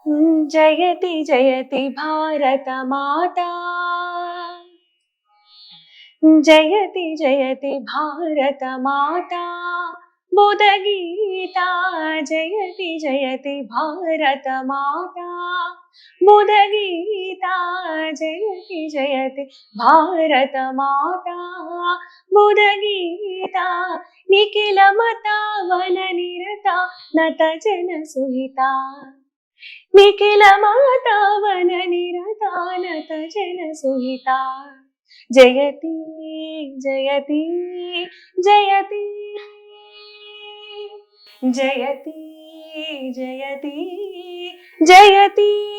जयति जयति भारत माता, जयति जयति भारत माता, बुध गीता। जयति जयति भारत माता, बुध गीता। जयति जयति भारत माता, बुध गीता। निखिल मता वन निरता नत जन सुहिता, निखिल माता वन निरता नत जन सुहिता। जयति जयति जयति जयति जयति जयति।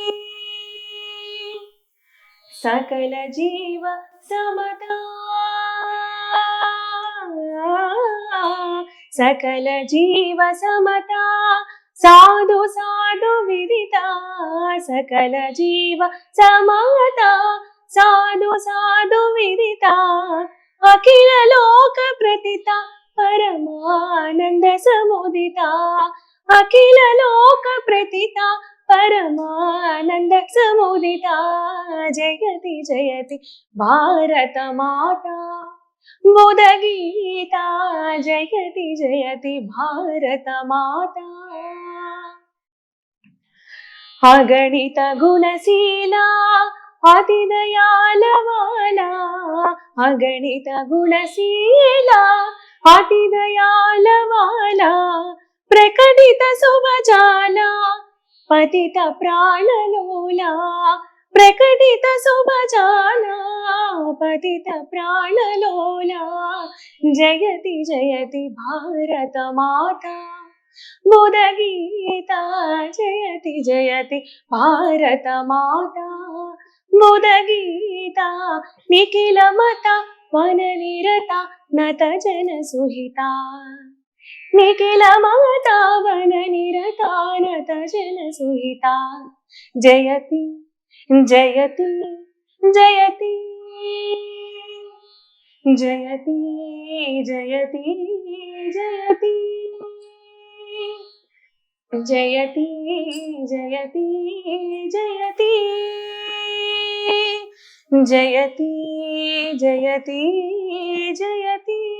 सकल जीव समता, सकल जीव समता। साधु साधु विदिता, सकल जीव समता। साधु साधु विदिता, अखिल लोक प्रतिता। परमानंद समुदिता, अखिल लोक प्रतिता। परमानंद समुदिता। जयति जयति भारत माता, बुध गीता। जयति जयति भारत माता। अगणित गुणशीला, अति दयालवाला। अगणित गुणशीला, अति दयालवाला। प्रकटित शुभजाला, पतित प्राणलोला। प्रकटित शुभजाला, पतित प्राणलोला। जयति जयति भारत माता, बुध गीता। जयति जयति भारत माता, बुध गीता। निखिल मता वन निरता नत जन सुहिता, निखिल माता वन निरता नत जन सुहिता। जयति जयति जयति जयति जयति जयति जयति जयति जयति जयति जयति जयति।